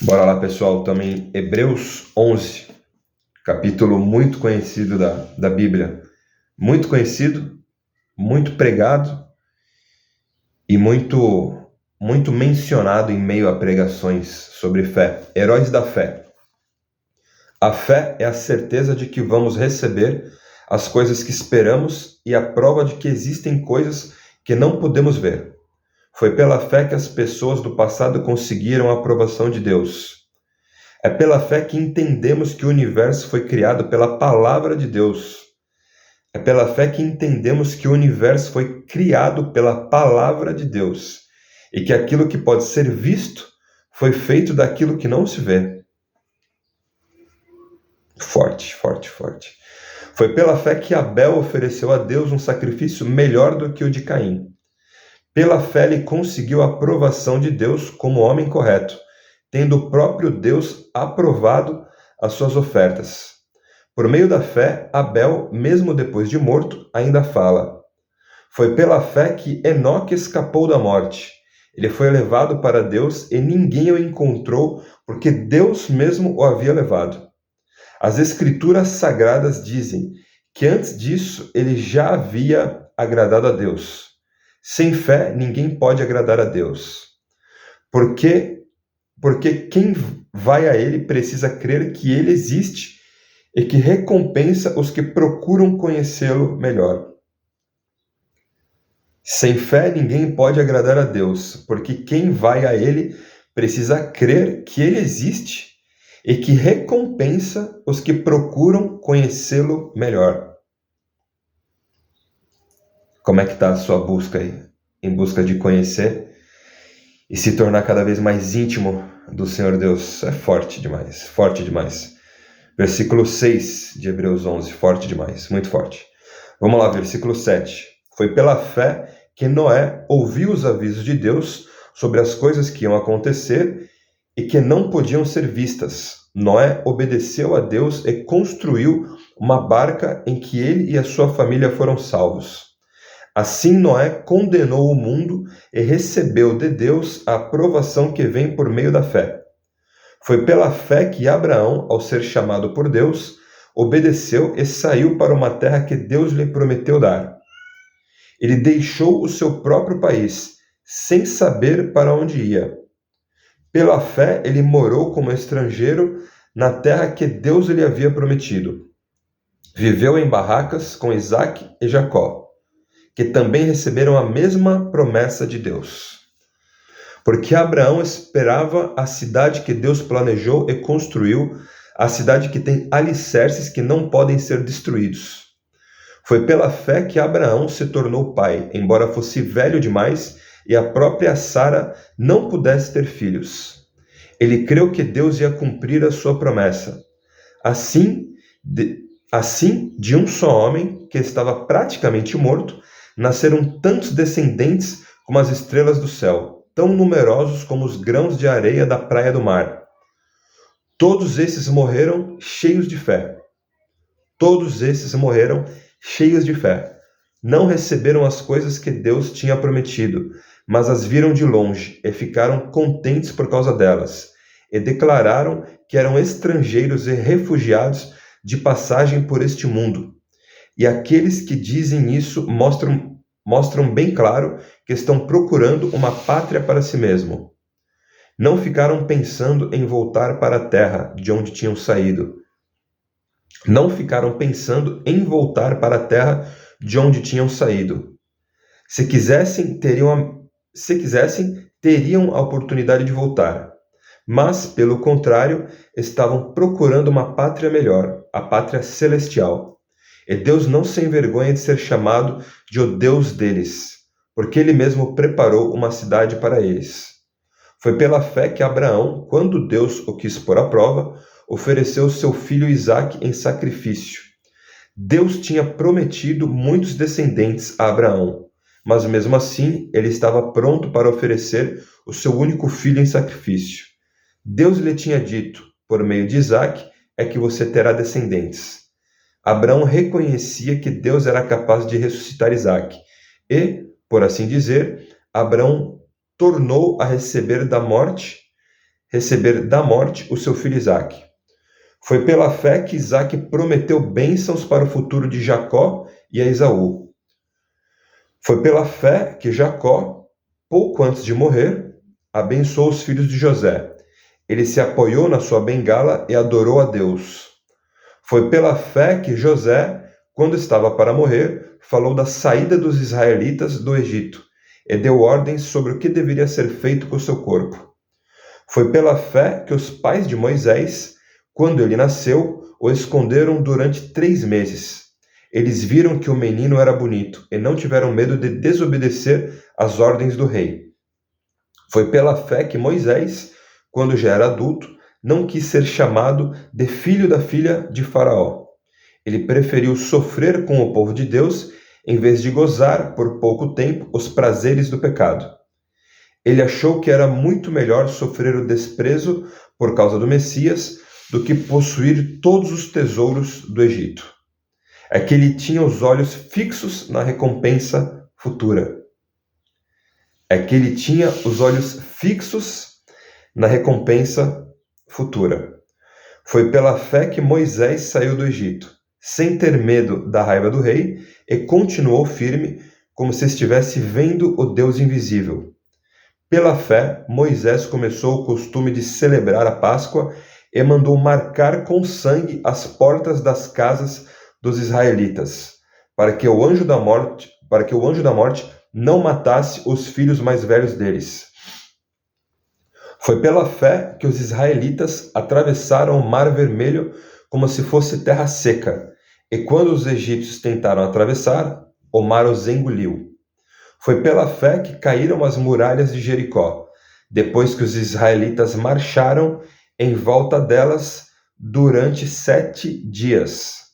Bora lá, pessoal. Estamos em Hebreus 11, capítulo muito conhecido da Bíblia. Muito conhecido, muito pregado e muito mencionado em meio a pregações sobre fé. Heróis da fé. A fé é a certeza de que vamos receber as coisas que esperamos e a prova de que existem coisas que não podemos ver. Foi pela fé que as pessoas do passado conseguiram a aprovação de Deus. É pela fé que entendemos que o universo foi criado pela palavra de Deus. É pela fé que entendemos que o universo foi criado pela palavra de Deus e que aquilo que pode ser visto foi feito daquilo que não se vê. Forte, forte, forte. Foi pela fé que Abel ofereceu a Deus um sacrifício melhor do que o de Caim. Pela fé ele conseguiu a aprovação de Deus como homem correto, tendo o próprio Deus aprovado as suas ofertas. Por meio da fé, Abel, mesmo depois de morto, ainda fala. Foi pela fé que Enoque escapou da morte. Ele foi levado para Deus e ninguém o encontrou, porque Deus mesmo o havia levado. As Escrituras Sagradas dizem que antes disso ele já havia agradado a Deus. Sem fé, ninguém pode agradar a Deus. Porque quem vai a ele precisa crer que ele existe e que recompensa os que procuram conhecê-lo melhor. Sem fé, ninguém pode agradar a Deus, porque quem vai a ele precisa crer que ele existe e que recompensa os que procuram conhecê-lo melhor. Como é que está a sua busca aí? Em busca de conhecer e se tornar cada vez mais íntimo do Senhor Deus. É forte demais, forte demais. Versículo 6 de Hebreus 11, forte demais, muito forte. Vamos lá, versículo 7. Foi pela fé que Noé ouviu os avisos de Deus sobre as coisas que iam acontecer e que não podiam ser vistas. Noé obedeceu a Deus e construiu uma barca em que ele e a sua família foram salvos. Assim Noé condenou o mundo e recebeu de Deus a aprovação que vem por meio da fé. Foi pela fé que Abraão, ao ser chamado por Deus, obedeceu e saiu para uma terra que Deus lhe prometeu dar. Ele deixou o seu próprio país, sem saber para onde ia. Pela fé, ele morou como estrangeiro na terra que Deus lhe havia prometido. Viveu em barracas com Isaque e Jacó, que também receberam a mesma promessa de Deus. Porque Abraão esperava a cidade que Deus planejou e construiu, a cidade que tem alicerces que não podem ser destruídos. Foi pela fé que Abraão se tornou pai, embora fosse velho demais e a própria Sara não pudesse ter filhos. Ele creu que Deus ia cumprir a sua promessa. Assim, de um só homem, que estava praticamente morto, nasceram tantos descendentes como as estrelas do céu, tão numerosos como os grãos de areia da praia do mar. Todos esses morreram cheios de fé. Todos esses morreram cheios de fé. Não receberam as coisas que Deus tinha prometido, mas as viram de longe e ficaram contentes por causa delas, e declararam que eram estrangeiros e refugiados de passagem por este mundo. E aqueles que dizem isso mostram bem claro que estão procurando uma pátria para si mesmo. Não ficaram pensando em voltar para a terra de onde tinham saído. Não ficaram pensando em voltar para a terra de onde tinham saído. Se quisessem, teriam a oportunidade de voltar. Mas, pelo contrário, estavam procurando uma pátria melhor, a pátria celestial. E Deus não se envergonha de ser chamado de o Deus deles, porque Ele mesmo preparou uma cidade para eles. Foi pela fé que Abraão, quando Deus o quis pôr à prova, ofereceu seu filho Isaque em sacrifício. Deus tinha prometido muitos descendentes a Abraão, mas mesmo assim ele estava pronto para oferecer o seu único filho em sacrifício. Deus lhe tinha dito, por meio de Isaque, é que você terá descendentes. Abraão reconhecia que Deus era capaz de ressuscitar Isaque e, por assim dizer, Abraão tornou a receber da morte receber da morte o seu filho Isaque. Foi pela fé que Isaque prometeu bênçãos para o futuro de Jacó e a Esaú. Foi pela fé que Jacó, pouco antes de morrer, abençoou os filhos de José. Ele se apoiou na sua bengala e adorou a Deus. Foi pela fé que José, quando estava para morrer, falou da saída dos israelitas do Egito e deu ordens sobre o que deveria ser feito com o seu corpo. Foi pela fé que os pais de Moisés, quando ele nasceu, o esconderam durante 3 meses. Eles viram que o menino era bonito e não tiveram medo de desobedecer às ordens do rei. Foi pela fé que Moisés, quando já era adulto, não quis ser chamado de filho da filha de Faraó. Ele preferiu sofrer com o povo de Deus em vez de gozar por pouco tempo os prazeres do pecado. Ele achou que era muito melhor sofrer o desprezo por causa do Messias do que possuir todos os tesouros do Egito. É que ele tinha os olhos fixos na recompensa futura. É que ele tinha os olhos fixos na recompensa futura. Foi pela fé que Moisés saiu do Egito, sem ter medo da raiva do rei, e continuou firme, como se estivesse vendo o Deus invisível. Pela fé, Moisés começou o costume de celebrar a Páscoa e mandou marcar com sangue as portas das casas dos israelitas, para que o anjo da morte não matasse os filhos mais velhos deles. Foi pela fé que os israelitas atravessaram o Mar Vermelho como se fosse terra seca, e quando os egípcios tentaram atravessar, o mar os engoliu. Foi pela fé que caíram as muralhas de Jericó, depois que os israelitas marcharam em volta delas durante 7 dias.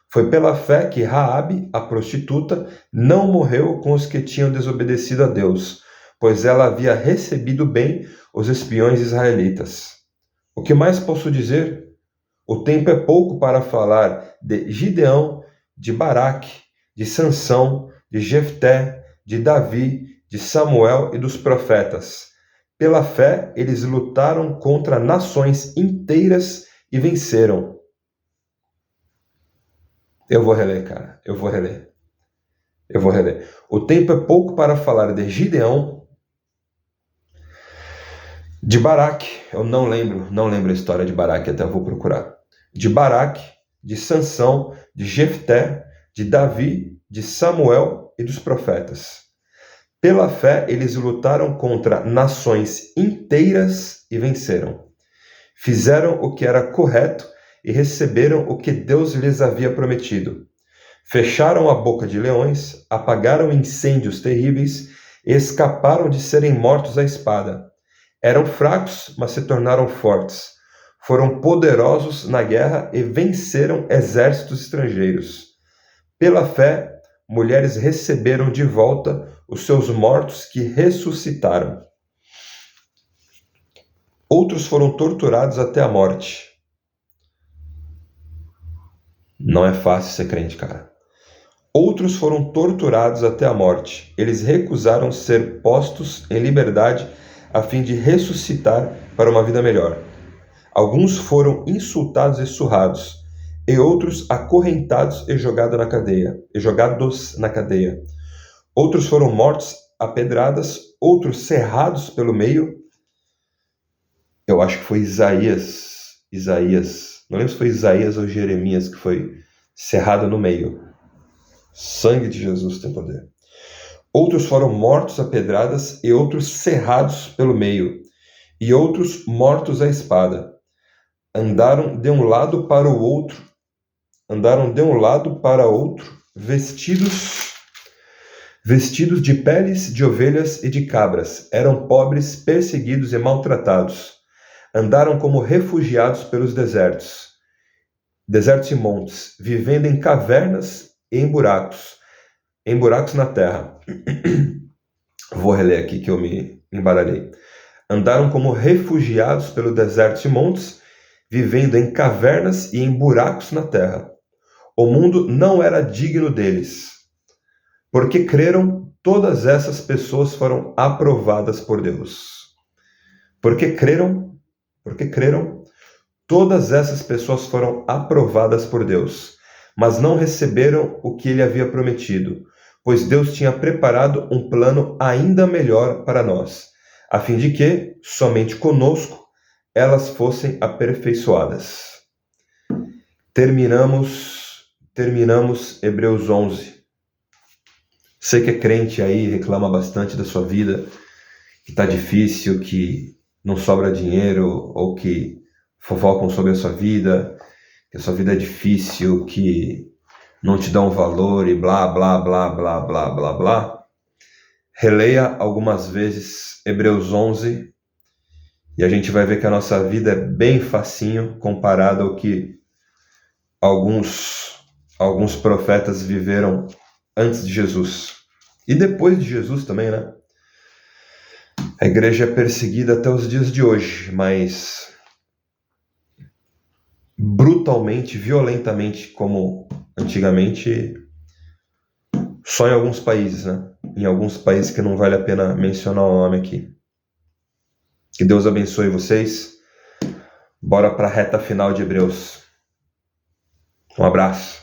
Foi pela fé que Raabe, a prostituta, não morreu com os que tinham desobedecido a Deus, pois ela havia recebido bem os espiões israelitas. O que mais posso dizer? O tempo é pouco para falar de Gideão, de Baraque, de Sansão, de Jefté, de Davi, de Samuel e dos profetas. Pela fé, eles lutaram contra nações inteiras e venceram. Eu vou reler, cara. Eu vou reler. O tempo é pouco para falar de Gideão, de Baraque, eu não lembro a história de Baraque, até eu vou procurar. De Baraque, de Sansão, de Jefté, de Davi, de Samuel e dos profetas. Pela fé, eles lutaram contra nações inteiras e venceram. Fizeram o que era correto e receberam o que Deus lhes havia prometido. Fecharam a boca de leões, apagaram incêndios terríveis e escaparam de serem mortos à espada. Eram fracos, mas se tornaram fortes. Foram poderosos na guerra e venceram exércitos estrangeiros. Pela fé, mulheres receberam de volta os seus mortos que ressuscitaram. Outros foram torturados até a morte. Não é fácil ser crente, cara. Outros foram torturados até a morte. Eles recusaram ser postos em liberdade a fim de ressuscitar para uma vida melhor. Alguns foram insultados e surrados, e outros acorrentados e jogados na cadeia. Outros foram mortos a pedradas, outros serrados pelo meio. Eu acho que foi Isaías, não lembro se foi Isaías ou Jeremias que foi serrado no meio. Sangue de Jesus tem poder. Outros foram mortos a pedradas e outros serrados pelo meio, e outros mortos à espada. Andaram de um lado para outro, vestidos de peles de ovelhas e de cabras. Eram pobres, perseguidos e maltratados. Andaram como refugiados pelos desertos e montes, vivendo em cavernas e em buracos na terra. Vou reler aqui que eu me embaralhei. Andaram como refugiados pelo deserto e montes, vivendo em cavernas e em buracos na terra. O mundo não era digno deles. Porque creram, todas essas pessoas foram aprovadas por Deus. Porque creram, porque creram, todas essas pessoas foram aprovadas por Deus, mas não receberam o que ele havia prometido, pois Deus tinha preparado um plano ainda melhor para nós, a fim de que, somente conosco, elas fossem aperfeiçoadas. Terminamos Hebreus 11. Você que é crente aí, reclama bastante da sua vida, que está difícil, que não sobra dinheiro, ou que fofocam sobre a sua vida, que a sua vida é difícil, que não te dão valor e blá, blá, blá, blá, blá, blá, blá. Releia algumas vezes Hebreus 11 e a gente vai ver que a nossa vida é bem facinho comparado ao que alguns profetas viveram antes de Jesus. E depois de Jesus também, né? A igreja é perseguida até os dias de hoje, mas brutalmente, violentamente, como antigamente, só em alguns países, né? Em alguns países que não vale a pena mencionar o nome aqui. Que Deus abençoe vocês. Bora para a reta final de Hebreus. Um abraço.